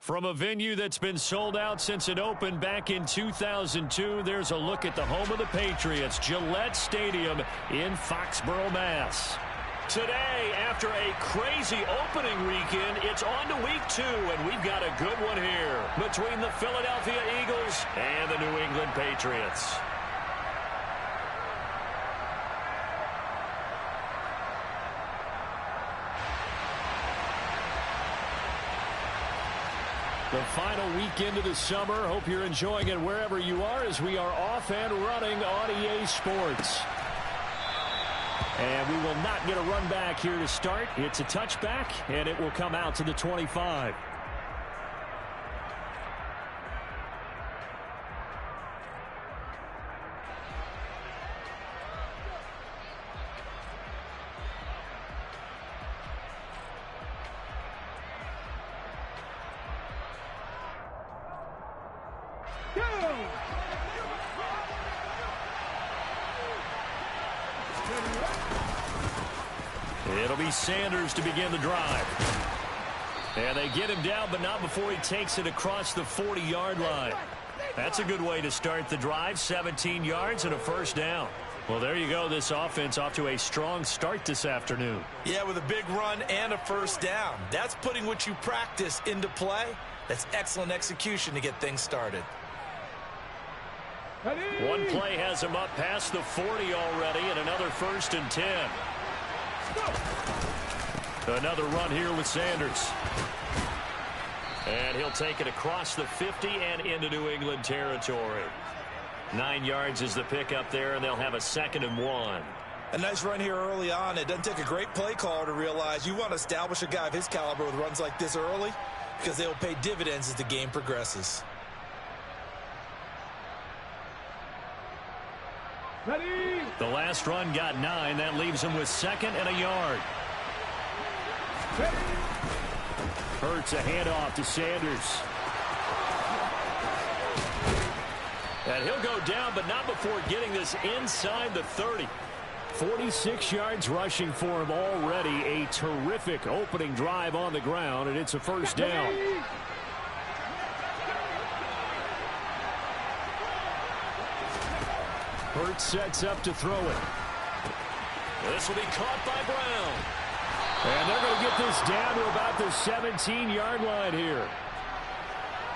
From a venue that's been sold out since it opened back in 2002, there's a look at the home of the Patriots, Gillette Stadium in Foxborough, Mass. Today, after a crazy opening weekend, it's on to week 2, and we've got a good one here between the Philadelphia Eagles and the New England Patriots. The final weekend of the summer. Hope you're enjoying it wherever you are as we are off and running on EA Sports. And we will not get a run back here to start. It's a touchback, and it will come out to the 25. It'll be Sanders to begin the drive. And they get him down, but not before he takes it across the 40-yard line. That's a good way to start the drive, 17 yards and a first down. Well, there you go. This offense off to a strong start this afternoon. Yeah, with a big run and a first down. That's putting what you practice into play. That's excellent execution to get things started. One play has him up past the 40 already, and another 1st and 10. Another run here with Sanders. And he'll take it across the 50 and into New England territory. 9 yards is the pickup there, and they'll have a 2nd and 1. A nice run here early on. It doesn't take a great play caller to realize you want to establish a guy of his caliber with runs like this early because they'll pay dividends as the game progresses. The last run got 9. That leaves him with 2nd and a yard. Hurts a handoff to Sanders. And he'll go down, but not before getting this inside the 30. 46 yards rushing for him already. A terrific opening drive on the ground, and it's a first down. Hurts sets up to throw it. This will be caught by Brown. And they're going to get this down to about the 17-yard line here.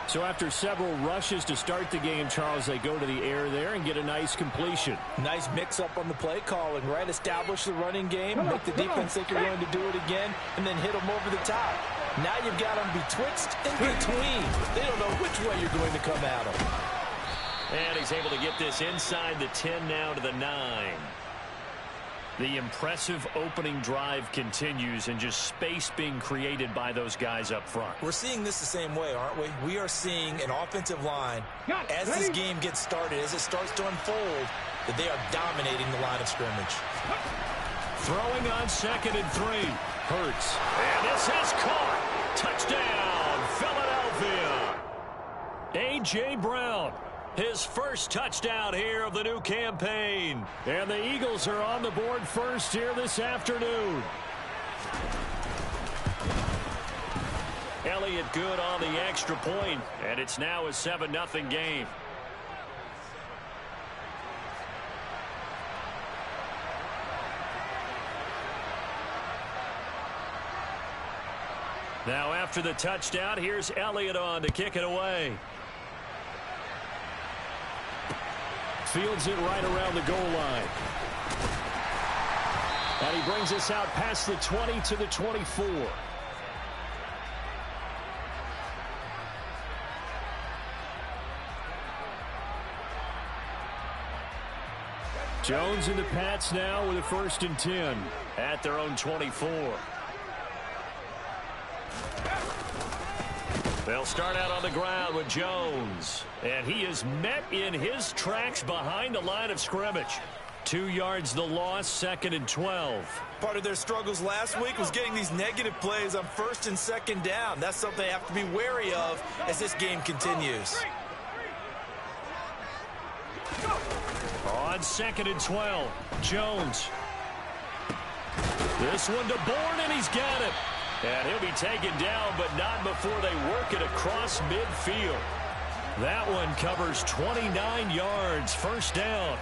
So after several rushes to start the game, Charles, they go to the air there and get a nice completion. Nice mix-up on the play calling, right? Establish the running game, make the defense think you're going to do it again, and then hit them over the top. Now you've got them betwixt and between. They don't know which way you're going to come at them. And he's able to get this inside the 10 now to the 9. The impressive opening drive continues, and just space being created by those guys up front. We're seeing this the same way, aren't we? We are seeing an offensive line, as this game gets started, as it starts to unfold, that they are dominating the line of scrimmage. Throwing on 2nd and 3. Hurts. And this is caught. Touchdown, Philadelphia. A.J. Brown. His first touchdown here of the new campaign. And the Eagles are on the board first here this afternoon. Elliott good on the extra point, and it's now a 7-0 game. Now after the touchdown, here's Elliott on to kick it away. Fields it right around the goal line. And he brings us out past the 20 to the 24. Jones and the Pats now with a 1st and 10 at their own 24. They'll start out on the ground with Jones. And he is met in his tracks behind the line of scrimmage. 2 yards the loss, 2nd and 12. Part of their struggles last week was getting these negative plays on 1st and 2nd down. That's something they have to be wary of as this game continues. On 2nd and 12, Jones. This one to Bourne, and he's got it. And he'll be taken down, but not before they work it across midfield. That one covers 29 yards, first down.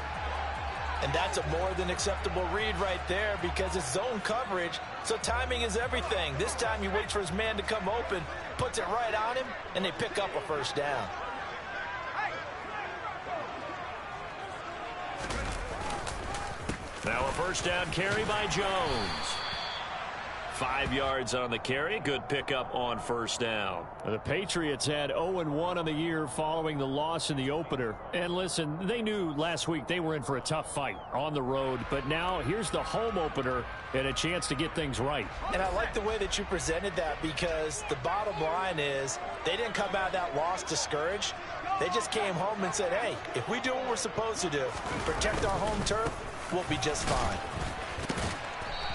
And that's a more than acceptable read right there because it's zone coverage, so timing is everything. This time he waits for his man to come open, puts it right on him, and they pick up a first down. Now a first down carry by Jones. 5 yards on the carry. Good pickup on first down. The Patriots had 0-1 on the year following the loss in the opener. And listen, they knew last week they were in for a tough fight on the road. But now here's the home opener and a chance to get things right. And I like the way that you presented that because the bottom line is they didn't come out of that loss discouraged. They just came home and said, hey, if we do what we're supposed to do, protect our home turf, we'll be just fine.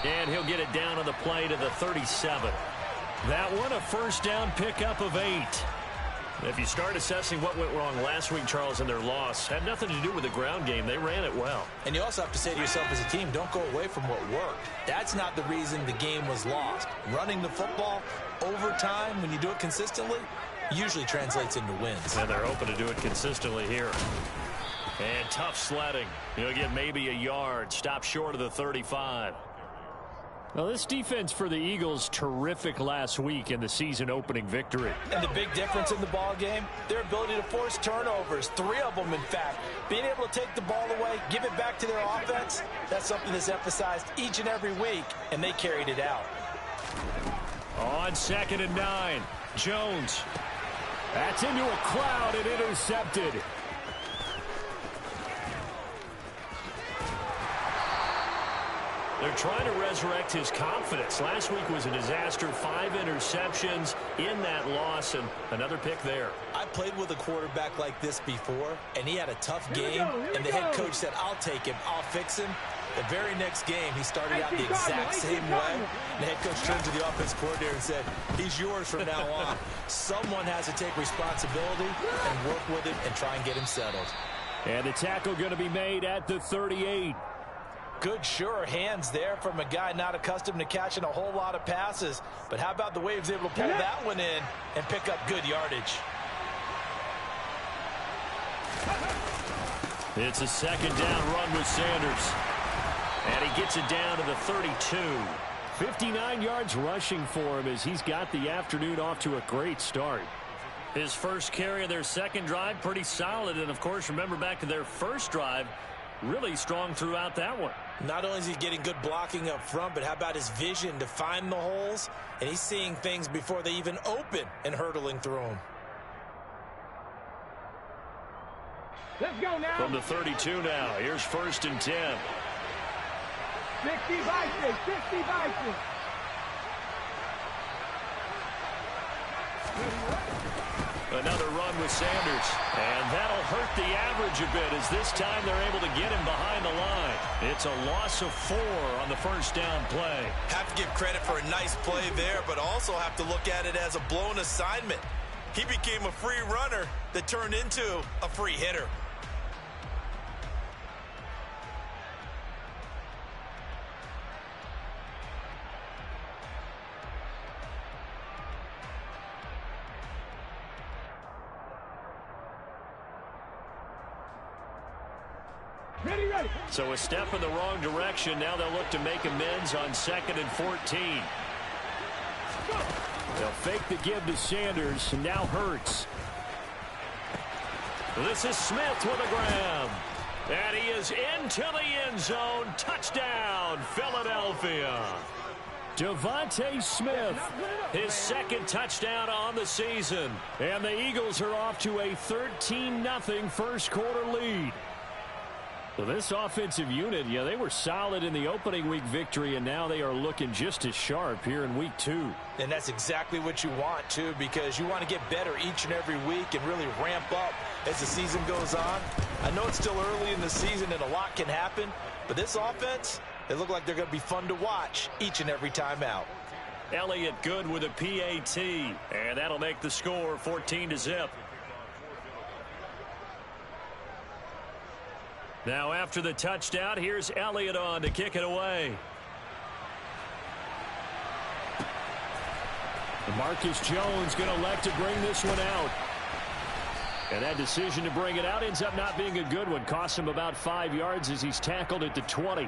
And he'll get it down on the play to the 37. That one, a first down pickup of 8. If you start assessing what went wrong last week, Charles, in their loss, had nothing to do with the ground game. They ran it well. And you also have to say to yourself as a team, don't go away from what worked. That's not the reason the game was lost. Running the football over time, when you do it consistently, usually translates into wins. And they're open to do it consistently here. And tough sledding. He'll get maybe a yard. Stop short of the 35. Now, this defense for the Eagles, terrific last week in the season-opening victory. And the big difference in the ball game, their ability to force turnovers, 3 of them, in fact. Being able to take the ball away, give it back to their offense, that's something that's emphasized each and every week, and they carried it out. On 2nd and 9, Jones. That's into a crowd and intercepted. They're trying to resurrect his confidence. Last week was a disaster. 5 interceptions in that loss, and another pick there. I played with a quarterback like this before, and he had a tough game, and the head coach said, I'll take him, I'll fix him. The very next game, he started out the exact same way. The head coach turned to the offense coordinator and said, he's yours from now on. Someone has to take responsibility and work with him and try and get him settled. And the tackle going to be made at the 38. Good, sure hands there from a guy not accustomed to catching a whole lot of passes. But how about the way he was able to pull that one in and pick up good yardage? It's a 2nd down run with Sanders. And he gets it down to the 32. 59 yards rushing for him as he's got the afternoon off to a great start. His first carry of their second drive, pretty solid. And, of course, remember back to their first drive, really strong throughout that one. Not only is he getting good blocking up front, but how about his vision to find the holes? And he's seeing things before they even open and hurtling through them. Let's go now. From the 32 now. Here's 1st and 10. 60 Vikings, 60 Vikings. Another run with Sanders. And that'll hurt the average a bit as this time they're able to get him behind the line. It's a loss of 4 on the first down play. Have to give credit for a nice play there, but also have to look at it as a blown assignment. He became a free runner that turned into a free hitter. Ready. So a step in the wrong direction. Now they'll look to make amends on 2nd and 14. They'll fake the give to Sanders, and now Hurts. This is Smith with a grab. And he is into the end zone. Touchdown, Philadelphia. Devontae Smith, his 2nd touchdown on the season. And the Eagles are off to a 13-0 first quarter lead. So this offensive unit, they were solid in the opening week victory, and now they are looking just as sharp here in week 2. And that's exactly what you want, too, because you want to get better each and every week and really ramp up as the season goes on. I know it's still early in the season and a lot can happen, but this offense, they look like they're going to be fun to watch each and every time out. Elliott good with a PAT, and that'll make the score 14-0. Now after the touchdown, here's Elliott on to kick it away. Marcus Jones going to elect to bring this one out. And that decision to bring it out ends up not being a good one. Costs him about 5 yards as he's tackled at the 20.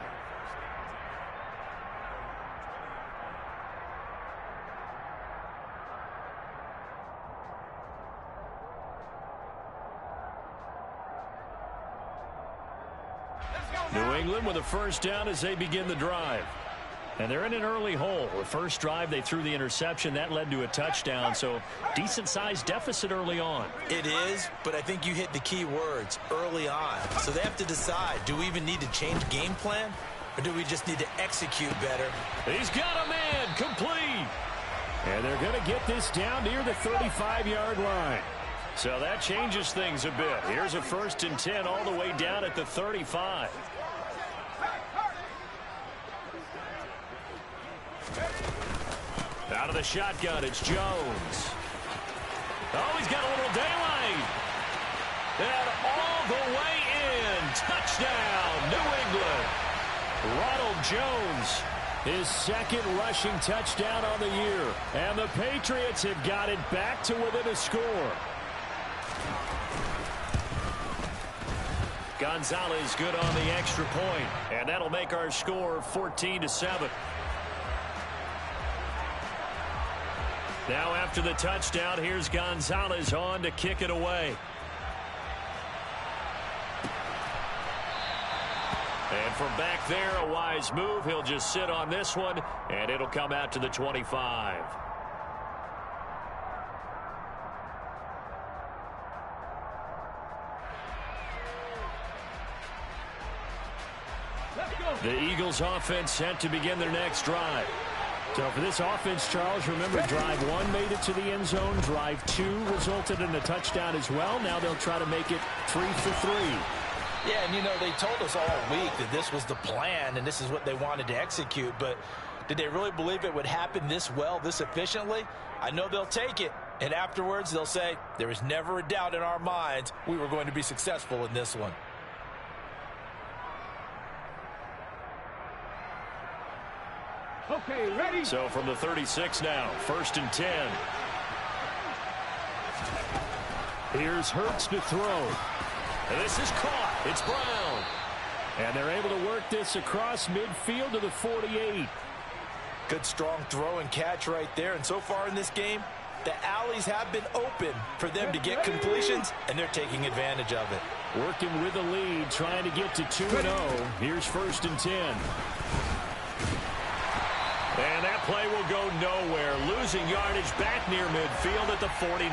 New England with a first down as they begin the drive. And they're in an early hole. The first drive, they threw the interception. That led to a touchdown, so decent-sized deficit early on. It is, but I think you hit the key words, early on. So they have to decide, do we even need to change game plan, or do we just need to execute better? He's got a man, complete. And they're going to get this down near the 35-yard line. So that changes things a bit. Here's a 1st and 10 all the way down at the 35. Out of the shotgun, it's Jones. Oh, he's got a little daylight. And all the way in. Touchdown, New England. Ronald Jones, his 2nd rushing touchdown on the year. And the Patriots have got it back to within a score. Gonzalez good on the extra point. And that'll make our score 14-7. Now after the touchdown, here's Gonzalez on to kick it away. And from back there, a wise move. He'll just sit on this one, and it'll come out to the 25. The Eagles offense set to begin their next drive. So for this offense, Charles, remember drive 1 made it to the end zone. Drive 2 resulted in a touchdown as well. Now they'll try to make it 3 for 3. Yeah, and you know, they told us all week that this was the plan and this is what they wanted to execute. But did they really believe it would happen this well, this efficiently? I know they'll take it. And afterwards, they'll say, there was never a doubt in our minds we were going to be successful in this one. Okay, ready? So from the 36 now, 1st and 10. Here's Hurts to throw. And this is caught. It's Brown. And they're able to work this across midfield to the 48. Good strong throw and catch right there. And so far in this game, the alleys have been open for them to get completions, and they're taking advantage of it. Working with the lead, trying to get to 2-0. Here's 1st and 10. And that play will go nowhere. Losing yardage back near midfield at the 49.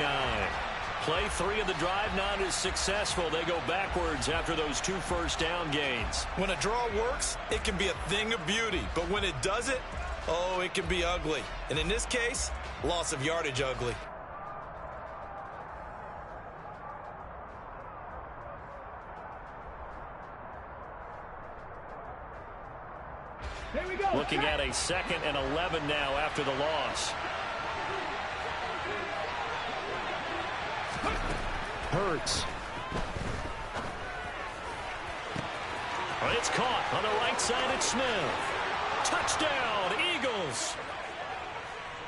Play 3 of the drive not as successful. They go backwards after those 2 first down gains. When a draw works, it can be a thing of beauty. But when it doesn't, oh, it can be ugly. And in this case, loss of yardage ugly. Here we go. Looking at a 2nd and 11 now after the loss. Hurts. Oh, it's caught on the right side at Smith. Touchdown, Eagles.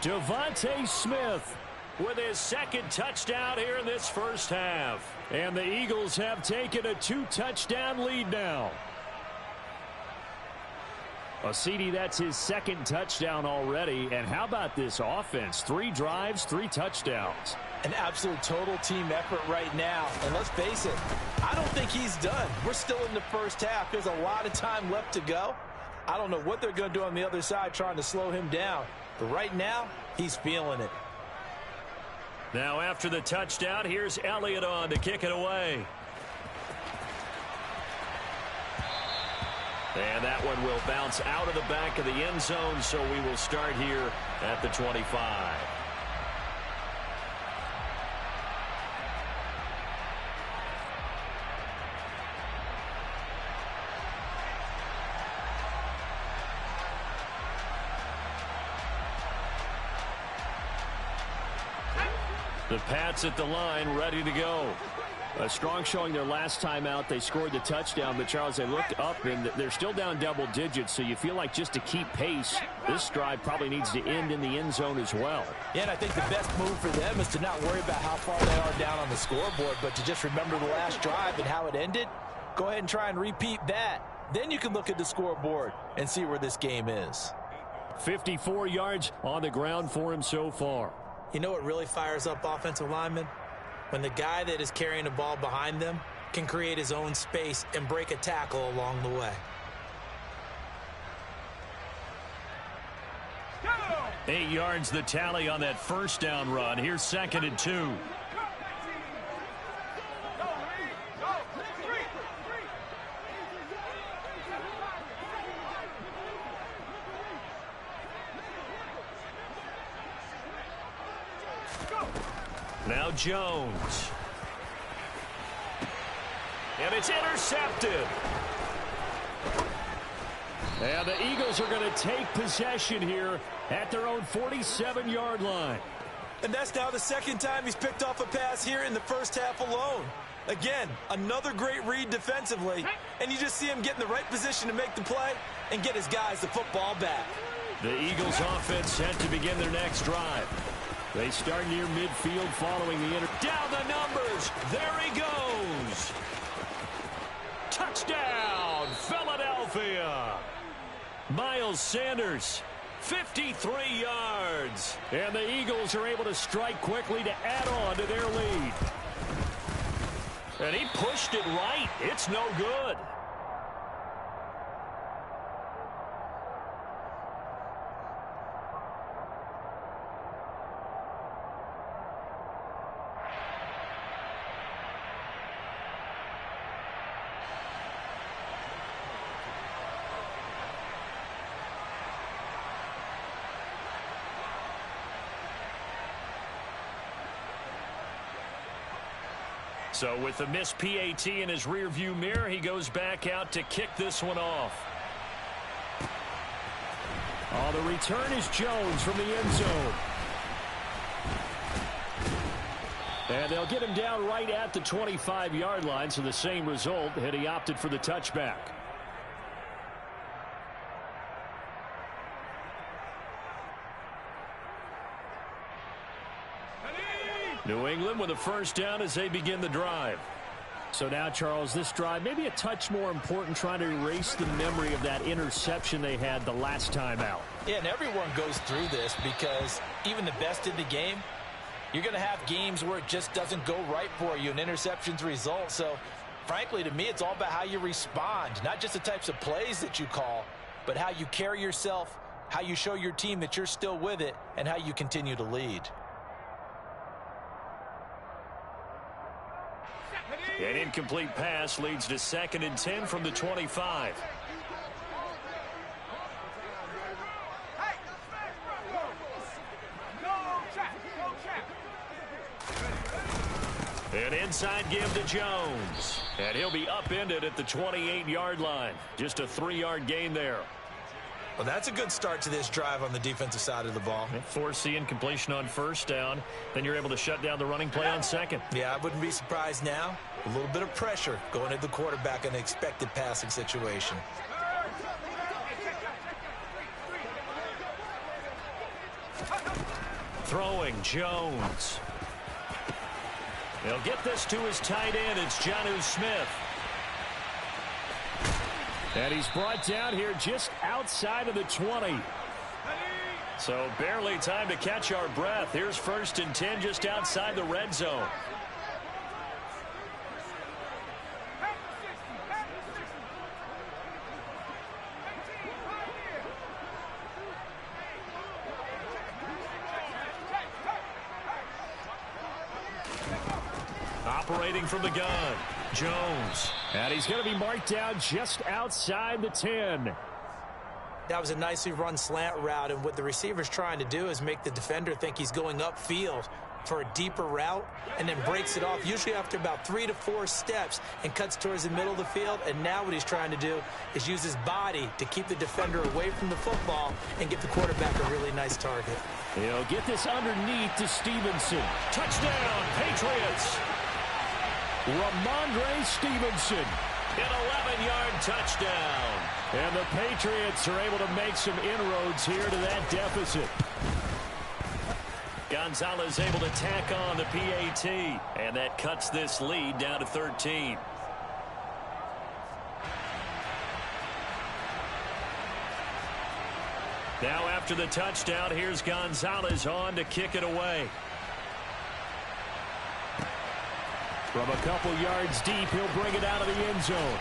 Devontae Smith with his 2nd touchdown here in this first half. And the Eagles have taken a 2-touchdown lead now. Well, CD, that's his 2nd touchdown already. And how about this offense? 3 drives, 3 touchdowns. An absolute total team effort right now. And let's face it, I don't think he's done. We're still in the first half. There's a lot of time left to go. I don't know what they're going to do on the other side trying to slow him down. But right now, he's feeling it. Now after the touchdown, here's Elliott on to kick it away. And that one will bounce out of the back of the end zone, so we will start here at the 25. The Pats at the line, ready to go. A strong showing their last time out. They scored the touchdown, but Charles, they look up and they're still down double digits, so you feel like just to keep pace, this drive probably needs to end in the end zone as well. Yeah, and I think the best move for them is to not worry about how far they are down on the scoreboard, but to just remember the last drive and how it ended. Go ahead and try and repeat that. Then you can look at the scoreboard and see where this game is. 54 yards on the ground for him so far. You know what really fires up offensive linemen? When the guy that is carrying the ball behind them can create his own space and break a tackle along the way. 8 yards the tally on that first down run. Here's 2nd and 2. Now Jones. And it's intercepted. And the Eagles are going to take possession here at their own 47-yard line. And that's now the second time he's picked off a pass here in the first half alone. Again, another great read defensively, and you just see him get in the right position to make the play and get his guys the football back. The Eagles offense set to begin their next drive. They start near midfield following the down the numbers. There he goes. Touchdown, Philadelphia. Miles Sanders, 53 yards. And the Eagles are able to strike quickly to add on to their lead. And he pushed it right. It's no good. So with the missed PAT in his rearview mirror, he goes back out to kick this one off. Oh, the return is Jones from the end zone. And they'll get him down right at the 25-yard line, so the same result, and he opted for the touchback. New England with a first down as they begin the drive. So now, Charles, this drive maybe a touch more important, trying to erase the memory of that interception they had the last time out. Yeah, and everyone goes through this because even the best in the game, you're going to have games where it just doesn't go right for you and interceptions result. So, frankly, to me, it's all about how you respond, not just the types of plays that you call, but how you carry yourself, how you show your team that you're still with it, and how you continue to lead. An incomplete pass leads to 2nd and 10 from the 25. An inside give to Jones. And he'll be upended at the 28-yard line. Just a 3-yard gain there. Well, that's a good start to this drive on the defensive side of the ball. Force the incompletion on first down. Then you're able to shut down the running play on second. Yeah, I wouldn't be surprised now. A little bit of pressure going at the quarterback in an expected passing situation. Throwing Jones. He'll get this to his tight end. It's Jonnu Smith. And he's brought down here just outside of the 20. So barely time to catch our breath. Here's 1st and 10 just outside the red zone. Operating from the gun, Jones. And he's going to be marked down just outside the 10. That was a nicely run slant route, and what the receiver's trying to do is make the defender think he's going upfield for a deeper route and then breaks it off, usually after about 3 to 4 steps, and cuts towards the middle of the field. And now what he's trying to do is use his body to keep the defender away from the football and give the quarterback a really nice target. He'll get this underneath to Stevenson. Touchdown, Patriots! Ramondre Stevenson. An 11-yard touchdown. And the Patriots are able to make some inroads here to that deficit. Gonzalez able to tack on the PAT. And that cuts this lead down to 13. Now after the touchdown, here's Gonzalez on to kick it away. From a couple yards deep, he'll bring it out of the end zone.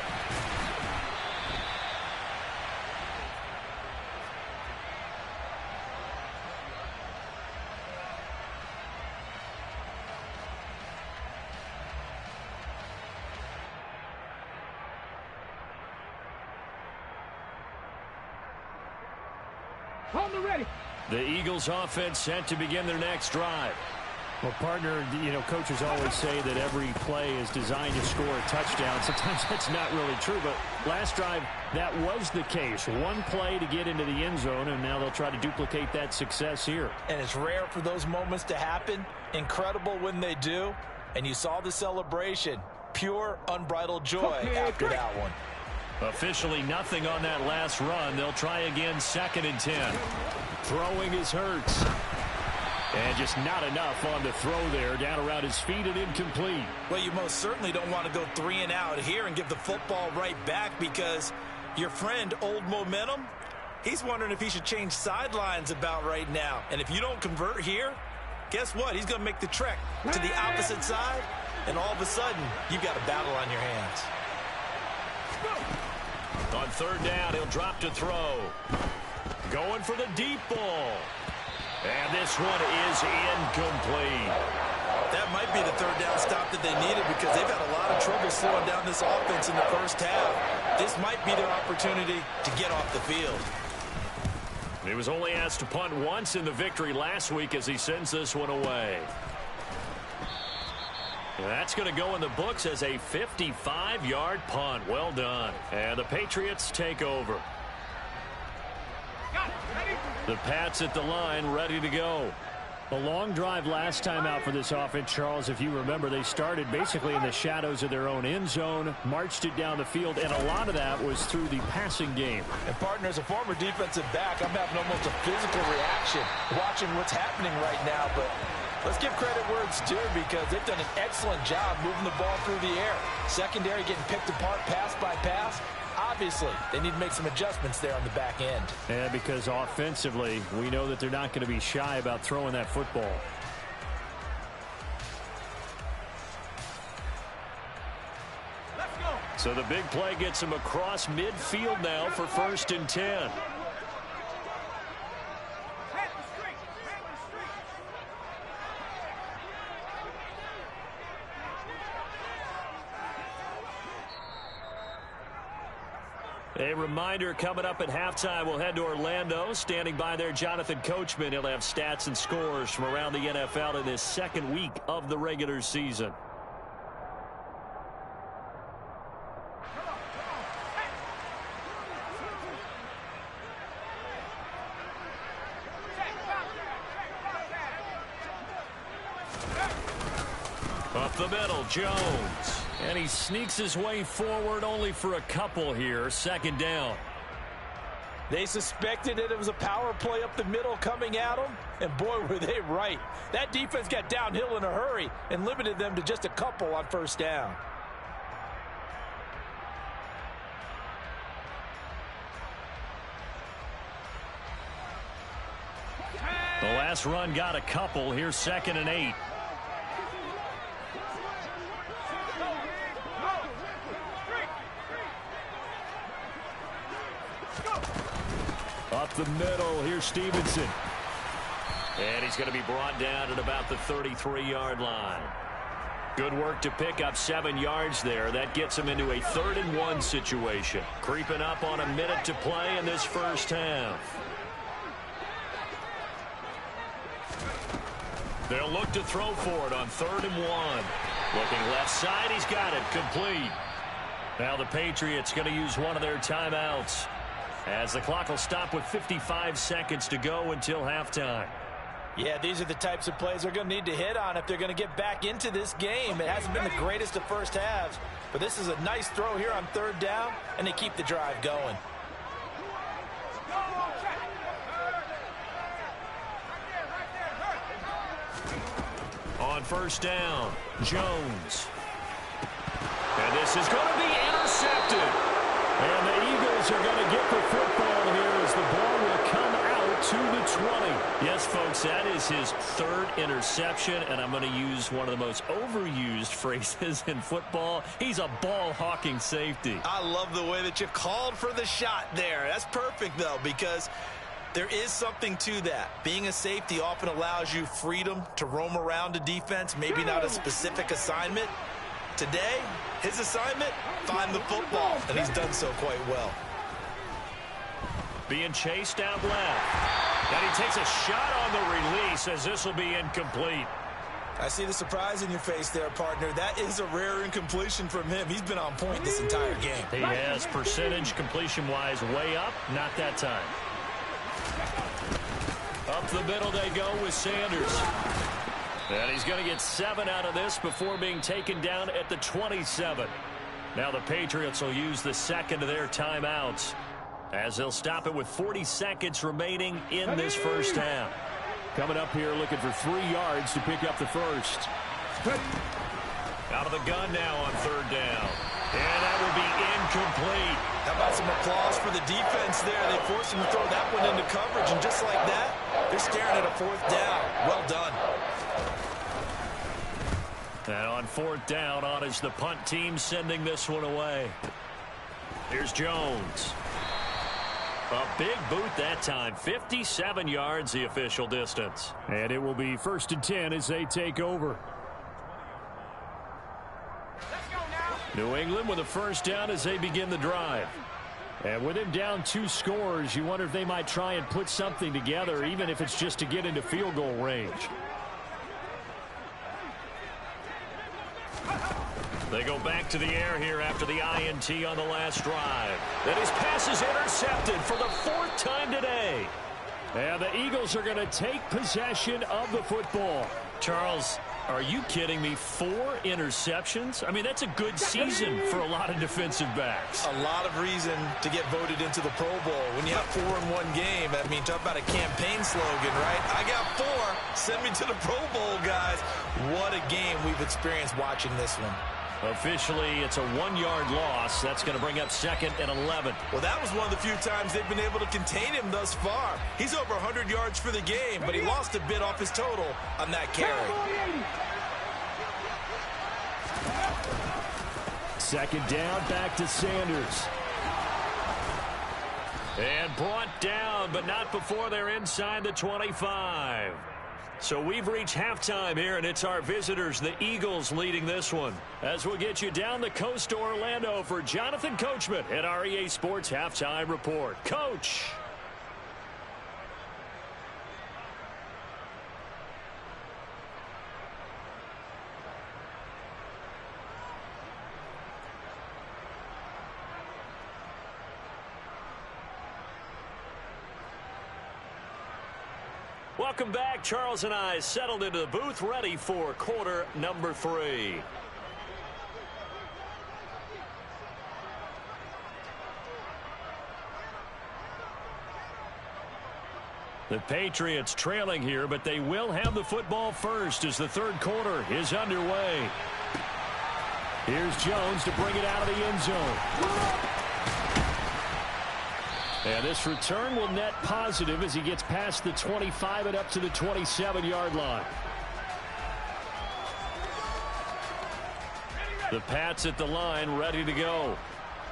Ready. The Eagles offense set to begin their next drive. Well, partner, coaches always say that every play is designed to score a touchdown. Sometimes that's not really true, but last drive, that was the case. One play to get into the end zone, and now they'll try to duplicate that success here. And it's rare for those moments to happen. Incredible when they do. And you saw the celebration. Pure, unbridled joy after that one. Officially nothing on that last run. They'll try again, 2nd and 10. Throwing is Hurts. And just not enough on the throw there. Down around his feet and incomplete. Well, you most certainly don't want to go 3 and out here and give the football right back, because your friend, Old Momentum, he's wondering if he should change sidelines about right now. And if you don't convert here, guess what? He's going to make the trek to the opposite side, and all of a sudden, you've got a battle on your hands. On 3rd down, he'll drop to throw. Going for the deep ball. And this one is incomplete. That might be the 3rd down stop that they needed, because they've had a lot of trouble slowing down this offense in the first half. This might be their opportunity to get off the field. He was only asked to punt once in the victory last week as he sends this one away. That's going to go in the books as a 55-yard punt. Well done. And the Patriots take over. The Pats at the line, ready to go. A long drive last time out for this offense, Charles. If you remember, they started basically in the shadows of their own end zone, marched it down the field, and a lot of that was through the passing game. And, partner, as a former defensive back, I'm having almost a physical reaction watching what's happening right now. But let's give credit where it's due, because they've done an excellent job moving the ball through the air. Secondary getting picked apart pass by pass. Obviously, they need to make some adjustments there on the back end. Yeah, because offensively, we know that they're not going to be shy about throwing that football. Let's go. So the big play gets him across midfield now for 1st and 10. A reminder, coming up at halftime, we'll head to Orlando. Standing by there, Jonathan Coachman. He'll have stats and scores from around the NFL in this 2nd week of the regular season. Up the middle, Jones. And he sneaks his way forward only for a couple here. 2nd down. They suspected that it was a power play up the middle coming at them, and boy, were they right. That defense got downhill in a hurry and limited them to just a couple on 1st down. The last run got a couple. Here's 2nd and 8. Up the middle, here's Stevenson. And he's going to be brought down at about the 33-yard line. Good work to pick up 7 yards there. That gets him into a 3rd and 1 situation. Creeping up on a minute to play in this first half. They'll look to throw for it on 3rd and 1. Looking left side, he's got it, complete. Now the Patriots going to use one of their timeouts, as the clock will stop with 55 seconds to go until halftime. Yeah, these are the types of plays they're going to need to hit on if they're going to get back into this game. It hasn't been the greatest of first halves, but this is a nice throw here on third down, and they keep the drive going. On first down, Jones. And this is going to be intercepted. And the Eagles are going to get the football here as the ball will come out to the 20. Yes, folks, that is his third interception, and I'm going to use one of the most overused phrases in football. He's a ball-hawking safety. I love the way that you called for the shot there. That's perfect, though, because there is something to that. Being a safety often allows you freedom to roam around a defense, maybe not a specific assignment. Today, his assignment, find the football, and he's done so quite well. Being chased out left. And he takes a shot on the release as this will be incomplete. I see the surprise in your face there, partner. That is a rare incompletion from him. He's been on point this entire game. He has percentage completion-wise way up, not that time. Up the middle they go with Sanders. And he's going to get 7 out of this before being taken down at the 27. Now the Patriots will use the second of their timeouts as they'll stop it with 40 seconds remaining in this first half. Coming up here looking for 3 yards to pick up the first. Out of the gun now on third down. And that will be incomplete. How about some applause for the defense there? They forced him to throw that one into coverage, and just like that, they're staring at a fourth down. Well done. And on fourth down, on is the punt team sending this one away. Here's Jones. A big boot that time. 57 yards the official distance. And it will be 1st and 10 as they take over. New England with a first down as they begin the drive. And with him down 2 scores, you wonder if they might try and put something together, even if it's just to get into field goal range. They go back to the air here after the INT on the last drive. Then his pass is intercepted for the 4th time today. And the Eagles are going to take possession of the football. Charles, are you kidding me? 4 interceptions? I mean, that's a good season for a lot of defensive backs. A lot of reason to get voted into the Pro Bowl. When you have 4 in one game, I mean, talk about a campaign slogan, right? I got 4. Send me to the Pro Bowl, guys. What a game we've experienced watching this one. Officially, it's a 1-yard loss. That's going to bring up 2nd and 11. Well, that was one of the few times they've been able to contain him thus far. He's over 100 yards for the game, but he lost a bit off his total on that carry. 2nd down, back to Sanders. And brought down, but not before they're inside the 25. So we've reached halftime here, and it's our visitors, the Eagles, leading this one. As we'll get you down the coast to Orlando for Jonathan Coachman at our EA Sports Halftime Report. Coach. Welcome back. Charles and I settled into the booth, ready for quarter number 3. The Patriots trailing here, but they will have the football first as the third quarter is underway. Here's Jones to bring it out of the end zone. And this return will net positive as he gets past the 25 and up to the 27-yard line. The Pats at the line, ready to go.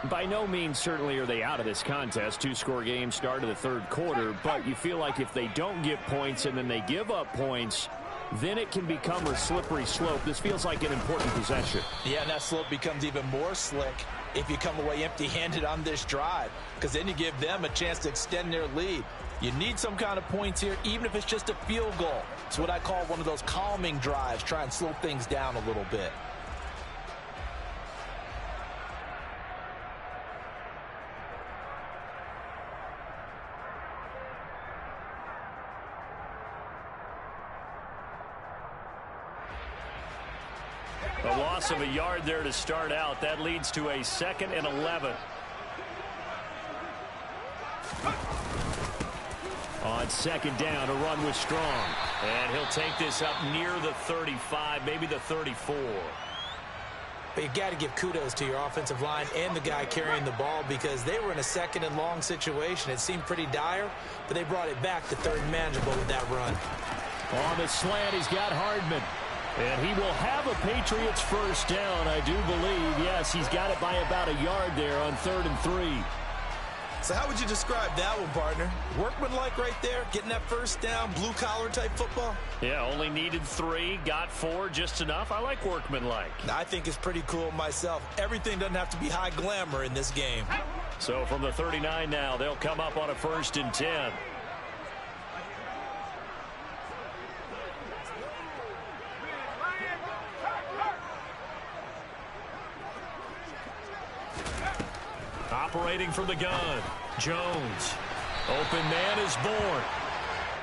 By no means certainly are they out of this contest. 2-score game start of the third quarter, but you feel like if they don't get points and then they give up points, then it can become a slippery slope. This feels like an important possession. Yeah, and that slope becomes even more slick if you come away empty-handed on this drive, because then you give them a chance to extend their lead. You need some kind of points here, even if it's just a field goal. It's what I call one of those calming drives, try and slow things down a little bit. A loss of a yard there to start out. That leads to a 2nd and 11. On 2nd down, a run with Strong. And he'll take this up near the 35, maybe the 34. But you've got to give kudos to your offensive line and the guy carrying the ball because they were in a 2nd and long situation. It seemed pretty dire, but they brought it back to 3rd and manageable with that run. On the slant, he's got Hardman. And he will have a Patriots first down, I do believe. Yes, he's got it by about a yard there on 3rd and 3. So how would you describe that one, partner? Workmanlike right there, getting that first down, blue-collar type football? Yeah, only needed 3, got 4, just enough. I like workmanlike. I think it's pretty cool myself. Everything doesn't have to be high glamour in this game. So from the 39 now, they'll come up on a 1st and 10. Operating from the gun, Jones. Open man is born.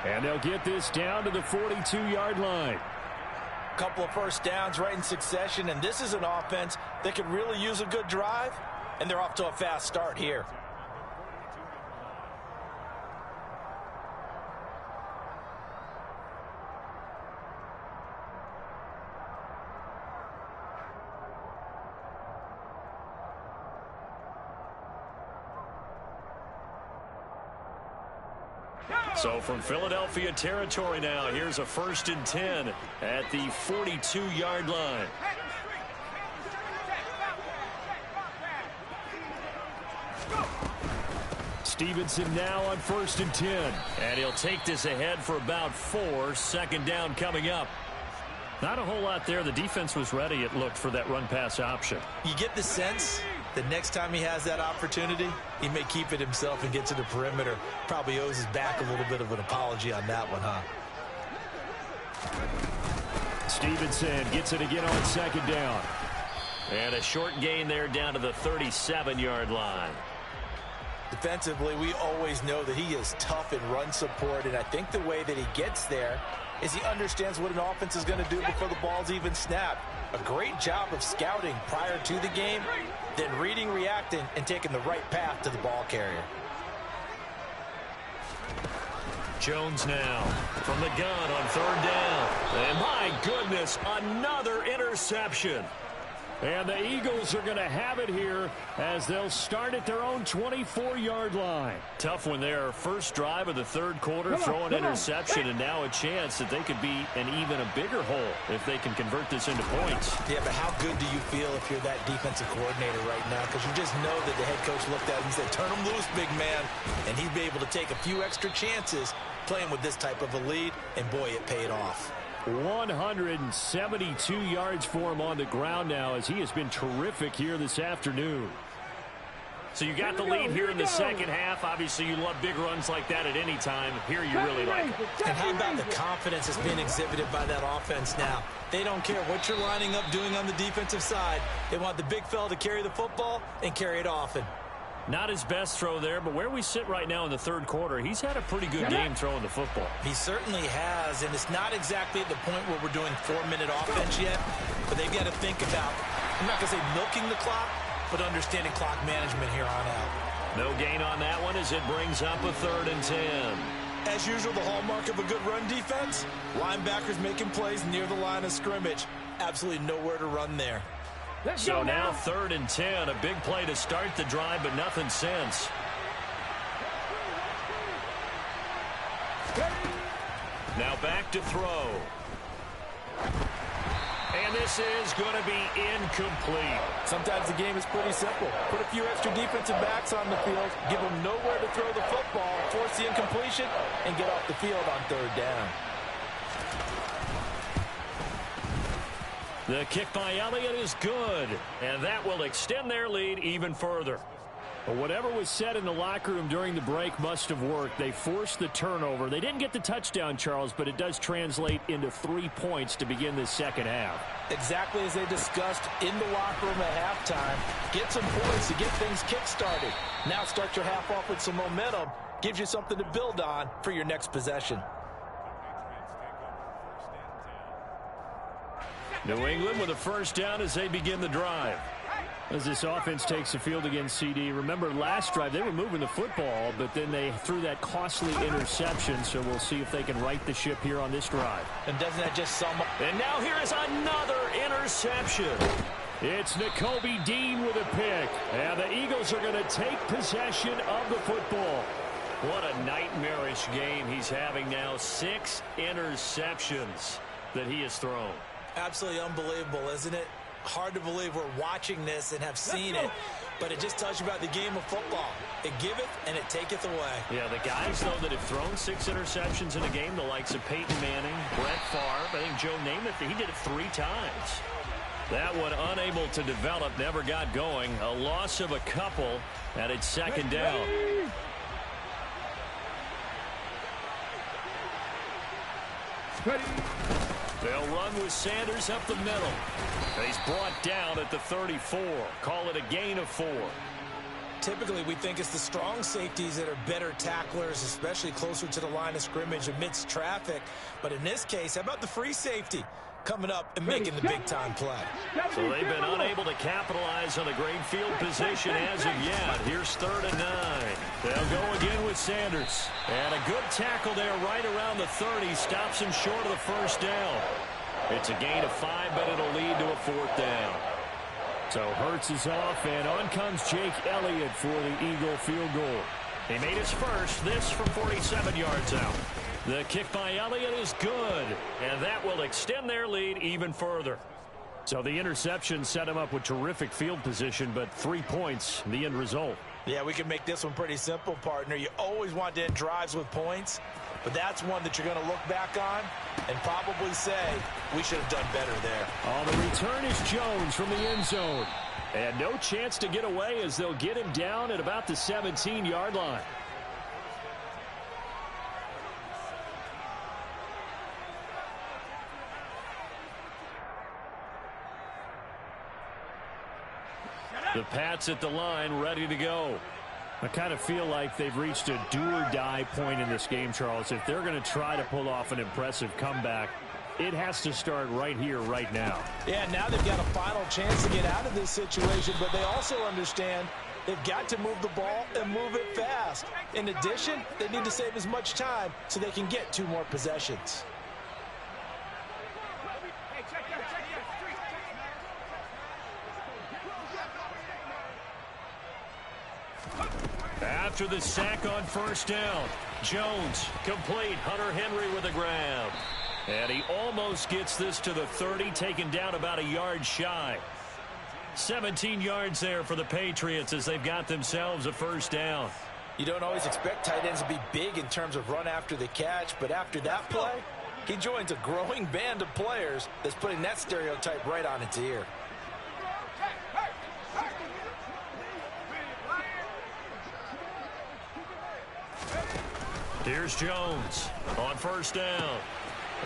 And they'll get this down to the 42-yard line. Couple of first downs right in succession, and this is an offense that could really use a good drive, and they're off to a fast start here. So from Philadelphia territory now, here's a 1st and 10 at the 42-yard line. Stevenson now on 1st and 10. And he'll take this ahead for about 4. 2nd down coming up. Not a whole lot there. The defense was ready, it looked, for that run-pass option. You get the sense the next time he has that opportunity, he may keep it himself and get to the perimeter. Probably owes his back a little bit of an apology on that one, huh? Stevenson gets it again on 2nd down. And a short gain there down to the 37-yard line. Defensively, we always know that he is tough in run support, and I think the way that he gets there is he understands what an offense is going to do before the ball's even snapped. A great job of scouting prior to the game, then reading, reacting, and taking the right path to the ball carrier. Jones now from the gun on 3rd down. And my goodness, another interception. And the Eagles are going to have it here as they'll start at their own 24-yard line. Tough one there. First drive of the 3rd quarter, throw an interception, and now a chance that they could be in even a bigger hole if they can convert this into points. Yeah, but how good do you feel if you're that defensive coordinator right now? Because you just know that the head coach looked at him and said, turn him loose, big man. And he'd be able to take a few extra chances playing with this type of a lead, and boy, it paid off. 172 yards for him on the ground now as he has been terrific here this afternoon. So you got the lead here in the 2nd half. Obviously, you love big runs like that at any time. Here you really like it. And how about the confidence that's being exhibited by that offense now? They don't care what you're lining up doing on the defensive side. They want the big fella to carry the football and carry it often. Not his best throw there, but where we sit right now in the 3rd quarter, he's had a pretty good game throwing the football. He certainly has, and it's not exactly at the point where we're doing 4-minute offense yet, but they've got to think about, I'm not going to say milking the clock, but understanding clock management here on out. No gain on that one as it brings up a 3rd and 10. As usual, the hallmark of a good run defense, linebackers making plays near the line of scrimmage. Absolutely nowhere to run there. So now 3rd and 10, a big play to start the drive, but nothing since. Now back to throw. And this is going to be incomplete. Sometimes the game is pretty simple. Put a few extra defensive backs on the field, give them nowhere to throw the football, force the incompletion, and get off the field on 3rd down. The kick by Elliott is good, and that will extend their lead even further. Well, whatever was said in the locker room during the break must have worked. They forced the turnover. They didn't get the touchdown, Charles, but it does translate into 3 points to begin this 2nd half. Exactly as they discussed in the locker room at halftime. Get some points to get things kick-started. Now start your half off with some momentum. Gives you something to build on for your next possession. New England with a first down as they begin the drive. As this offense takes the field against CD. Remember, last drive, they were moving the football, but then they threw that costly interception, so we'll see if they can right the ship here on this drive. And doesn't that just sum up? And now here is another interception. It's Nakobe Dean with a pick, and the Eagles are going to take possession of the football. What a nightmarish game he's having now. 6 interceptions that he has thrown. Absolutely unbelievable, isn't it? Hard to believe we're watching this and have seen it, but it just tells you about the game of football. It giveth and it taketh away. Yeah, the guys, though, that have thrown 6 interceptions in a game, the likes of Peyton Manning, Brett Favre, I think Joe Namath, he did it 3 times. That one unable to develop, never got going. A loss of a couple, and it's second down. They'll run with Sanders up the middle. He's brought down at the 34. Call it a gain of 4. Typically, we think it's the strong safeties that are better tacklers, especially closer to the line of scrimmage amidst traffic. But in this case, how about the free safety coming up and making the big-time play? So they've been unable to capitalize on a great field position as of yet. Here's 3rd and 9. They'll go again with Sanders. And a good tackle there right around the 30. Stops him short of the first down. It's a gain of 5, but it'll lead to a 4th down. So Hurts is off, and on comes Jake Elliott for the Eagle field goal. He made his first, this from 47 yards out. The kick by Elliott is good, and that will extend their lead even further. So the interception set him up with terrific field position, but 3 points, the end result. Yeah, we can make this one pretty simple, partner. You always want to end drives with points, but that's one that you're going to look back on and probably say, we should have done better there. On the return is Jones from the end zone. And no chance to get away as they'll get him down at about the 17-yard line. The Pats at the line, ready to go. I kind of feel like they've reached a do-or-die point in this game, Charles. If they're going to try to pull off an impressive comeback, it has to start right here, right now. Yeah, now they've got a final chance to get out of this situation, but they also understand they've got to move the ball and move it fast. In addition, they need to save as much time so they can get 2 more possessions. After the sack on first down, Jones complete. Hunter Henry with a grab. And he almost gets this to the 30, taken down about a yard shy. 17 yards there for the Patriots as they've got themselves a first down. You don't always expect tight ends to be big in terms of run after the catch, but after that play, he joins a growing band of players that's putting that stereotype right on its ear. Here's Jones on first down.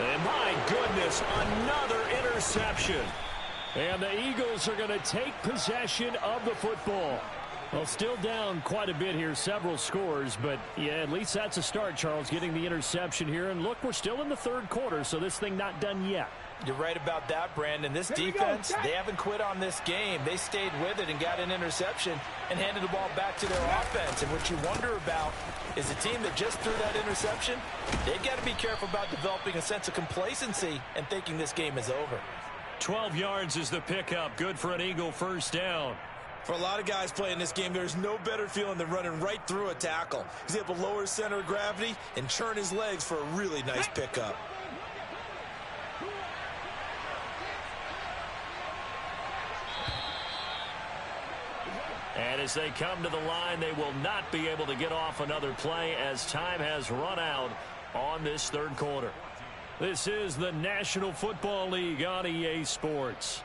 And my goodness, another interception. And the Eagles are going to take possession of the football. Well, still down quite a bit here, several scores, but yeah, at least that's a start, Charles, getting the interception here. And look, we're still in the 3rd quarter, so this thing not done yet. You're right about that, Brandon. This defense, they haven't quit on this game. They stayed with it and got an interception and handed the ball back to their offense. And what you wonder about is a team that just threw that interception, they've got to be careful about developing a sense of complacency and thinking this game is over. 12 yards is the pickup. Good for an Eagle first down. For a lot of guys playing this game, there's no better feeling than running right through a tackle. He's able to lower his center of gravity and churn his legs for a really nice pickup. And as they come to the line, they will not be able to get off another play as time has run out on this 3rd quarter. This is the National Football League on EA Sports.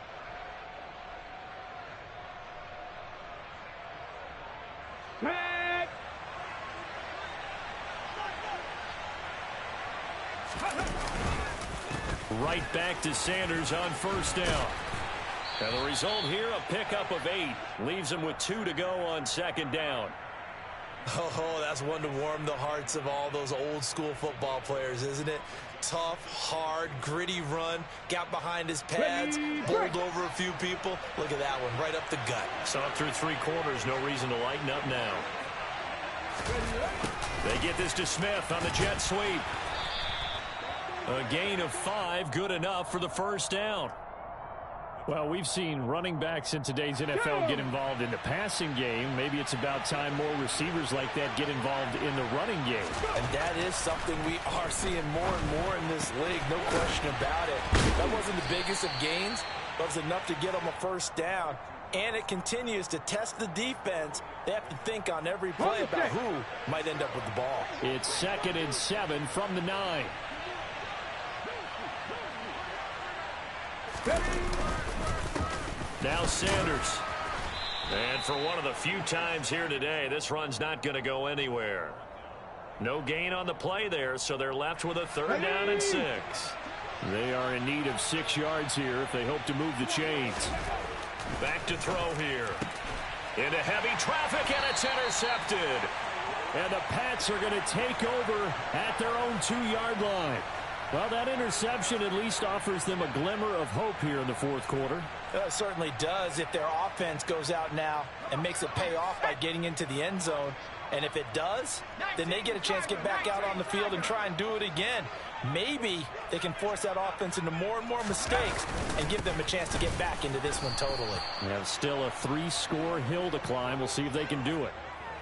Right back to Sanders on first down. And the result here, a pickup of 8. Leaves him with 2 to go on second down. Oh, that's one to warm the hearts of all those old school football players, isn't it? Tough, hard, gritty run, got behind his pads, bowled over a few people. Look at that one, right up the gut. Saw it through 3 quarters, no reason to lighten up now. They get this to Smith on the jet sweep. A gain of 5, good enough for the first down. Well, we've seen running backs in today's NFL get involved in the passing game. Maybe it's about time more receivers like that get involved in the running game. And that is something we are seeing more and more in this league, no question about it. That wasn't the biggest of gains, but it was enough to get them a first down. And it continues to test the defense. They have to think on every play about who might end up with the ball. It's 2nd and 7 from the 9. Now Sanders. And for one of the few times here today, this run's not going to go anywhere. No gain on the play there, so they're left with a 3rd down and 6. They are in need of 6 yards here if they hope to move the chains. Back to throw here. Into heavy traffic, and it's intercepted. And the Pats are going to take over at their own 2-yard line. Well, that interception at least offers them a glimmer of hope here in the 4th quarter. It certainly does if their offense goes out now and makes it pay off by getting into the end zone. And if it does, then they get a chance to get back out on the field and try and do it again. Maybe they can force that offense into more and more mistakes and give them a chance to get back into this one totally. They have still a 3-score hill to climb. We'll see if they can do it.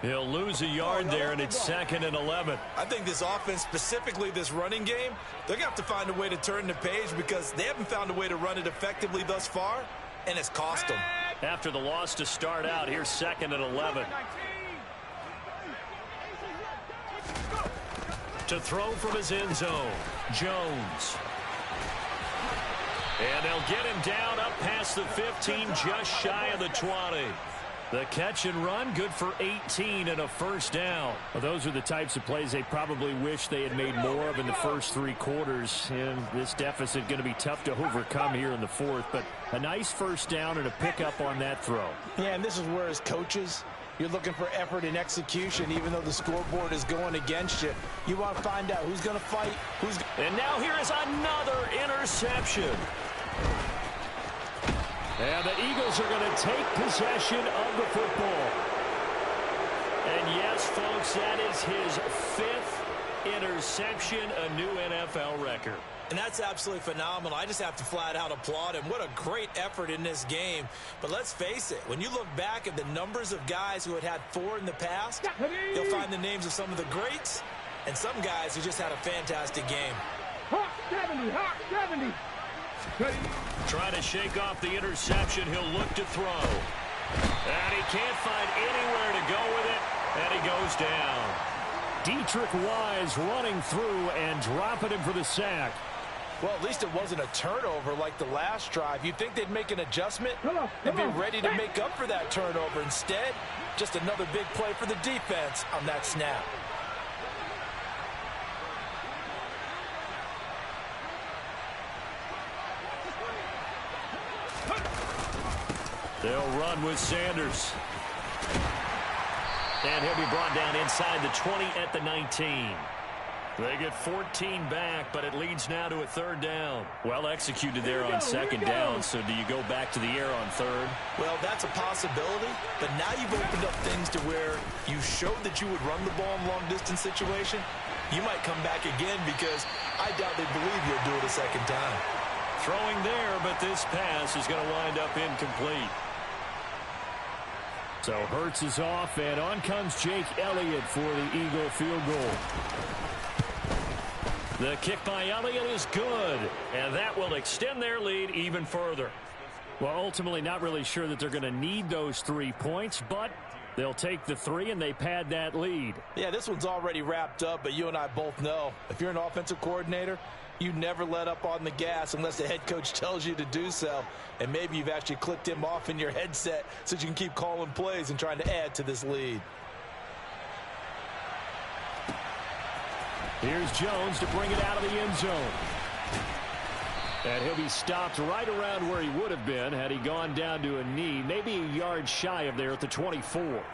He'll lose a yard there, and it's 2nd and 11. I think this offense, specifically this running game, they're going to have to find a way to turn the page because they haven't found a way to run it effectively thus far, and it's cost them. After the loss to start out, here's 2nd and 11. To throw from his end zone, Jones. And they'll get him down up past the 15, just shy of the 20. The catch and run, good for 18 and a first down. Well, those are the types of plays they probably wish they had made more of in the first 3 quarters. And this deficit going to be tough to overcome here in the 4th. But a nice first down and a pickup on that throw. Yeah, and this is where as coaches, you're looking for effort and execution, even though the scoreboard is going against you. You want to find out who's going to fight, who's. And now here is another interception. And the Eagles are going to take possession of the football. And yes, folks, that is his 5th interception, a new NFL record. And that's absolutely phenomenal. I just have to flat out applaud him. What a great effort in this game. But let's face it, when you look back at the numbers of guys who had 4 in the past, you'll find the names of some of the greats and some guys who just had a fantastic game. Hawk 70, Hawk 70. Trying to shake off the interception. He'll look to throw. And he can't find anywhere to go with it. And he goes down. Deatrich Wise running through and dropping him for the sack. Well, at least it wasn't a turnover like the last drive. You'd think they'd make an adjustment and be ready to make up for that turnover. Instead, just another big play for the defense on that snap. They'll run with Sanders. And he'll be brought down inside the 20 at the 19. They get 14 back, but it leads now to a 3rd down. Well executed there on 2nd down, so do you go back to the air on 3rd? Well, that's a possibility, but now you've opened up things to where you showed that you would run the ball in long-distance situation. You might come back again because I doubt they believe you'll do it a 2nd time. Throwing there, but this pass is going to wind up incomplete. So Hurts is off, and on comes Jake Elliott for the Eagle field goal. The kick by Elliott is good, and that will extend their lead even further. Well, ultimately not really sure that they're going to need those 3 points, but they'll take the 3 and they pad that lead. Yeah, this one's already wrapped up, but you and I both know if you're an offensive coordinator, you never let up on the gas unless the head coach tells you to do so. And maybe you've actually clicked him off in your headset so you can keep calling plays and trying to add to this lead. Here's Jones to bring it out of the end zone. And he'll be stopped right around where he would have been had he gone down to a knee, maybe a yard shy of there at the 24.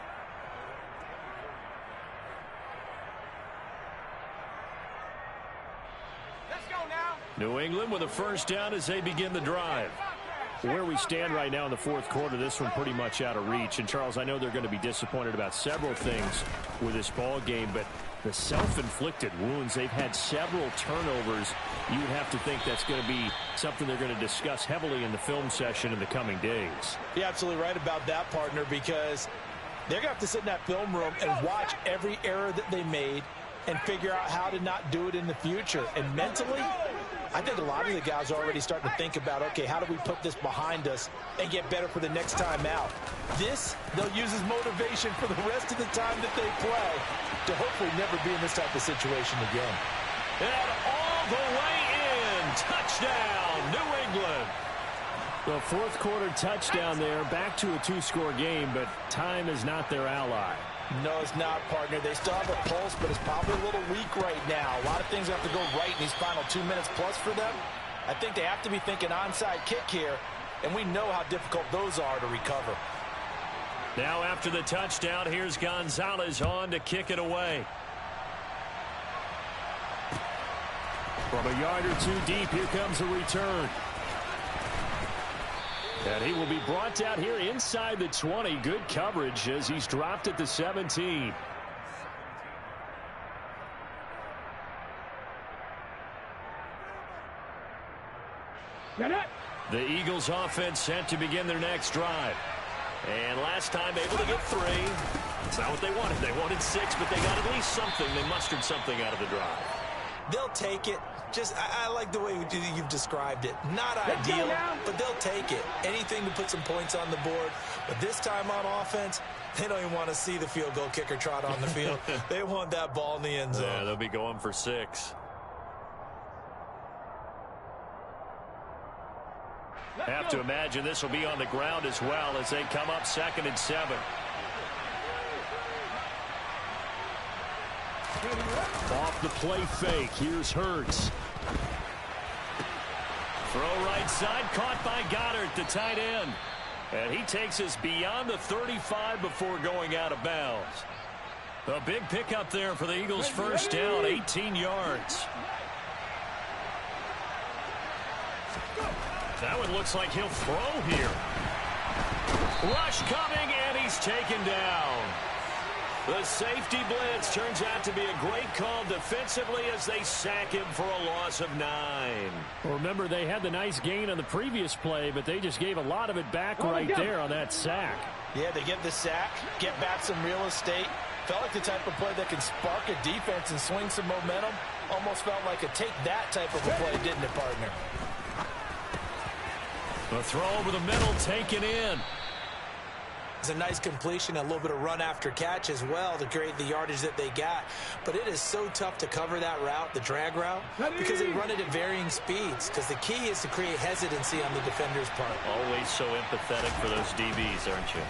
New England with a first down as they begin the drive. Where we stand right now in the fourth quarter, this one pretty much out of reach. And, Charles, I know they're going to be disappointed about several things with this ball game, but the self-inflicted wounds, they've had several turnovers. You would have to think that's going to be something they're going to discuss heavily in the film session in the coming days. You're absolutely right about that, partner, because they're going to have to sit in that film room and watch every error that they made and figure out how to not do it in the future. And mentally, I think a lot of the guys are already starting to think about, okay, how do we put this behind us and get better for the next time out? This, they'll use as motivation for the rest of the time that they play to hopefully never be in this type of situation again. And all the way in. Touchdown, New England. The fourth quarter touchdown there, back to a two-score game, but time is not their ally. No, it's not, partner. They still have a pulse, but it's probably a little weak right now. A lot of things have to go right in these final 2 minutes plus for them. I think they have to be thinking onside kick here, and we know how difficult those are to recover. Now after the touchdown, here's Gonzalez on to kick it away. From a yard or two deep, here comes a return. And he will be brought down here inside the 20. Good coverage as he's dropped at the 17. The Eagles offense set to begin their next drive. And last time able to get 3. It's not what they wanted. They wanted 6, but they got at least something. They mustered something out of the drive. They'll take it. I like the way you've described it. Not ideal, but they'll take it. Anything to put some points on the board. But this time on offense, they don't even want to see the field goal kicker trot on the field. They want that ball in the end zone. Yeah, they'll be going for 6. Have to imagine this will be on the ground as well as they come up 2nd and 7. Off the play fake. Here's Hurts. Throw right side, caught by Goddard, the tight end. And he takes us beyond the 35 before going out of bounds. A big pickup there for the Eagles' first down, 18 yards. That one looks like he'll throw here. Rush coming, and he's taken down. The safety blitz turns out to be a great call defensively as they sack him for a loss of 9. Well, remember, they had the nice gain on the previous play, but they just gave a lot of it back right there on that sack. Yeah, they get the sack, get back some real estate. Felt like the type of play that can spark a defense and swing some momentum. Almost felt like a take that type of a play, didn't it, partner? The throw over the middle taken in. It's a nice completion, a little bit of run after catch as well to create the yardage that they got. But it is so tough to cover that route, the drag route, because they run it at varying speeds. Because the key is to create hesitancy on the defender's part. Always so empathetic for those DBs, aren't you?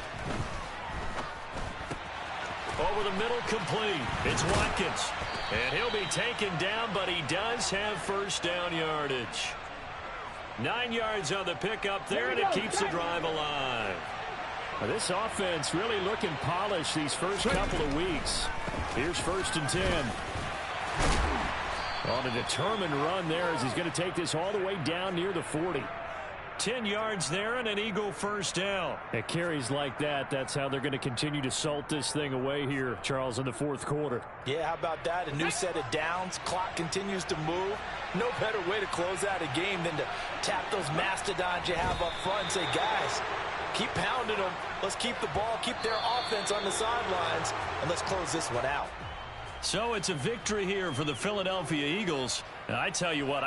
Over the middle, complete. It's Watkins. And he'll be taken down, but he does have first down yardage. 9 yards on the pickup there, and it keeps the drive alive. This offense really looking polished these first couple of weeks. Here's 1st and 10. On a determined run there as he's going to take this all the way down near the 40. 10 yards there and an Eagle first down. At carries like that, that's how they're going to continue to salt this thing away here, Charles, in the fourth quarter. Yeah, how about that? A new set of downs. Clock continues to move. No better way to close out a game than to tap those mastodons you have up front and say, guys, keep pounding them. Let's keep the ball, keep their offense on the sidelines, and let's close this one out. So it's a victory here for the Philadelphia Eagles. And I tell you what,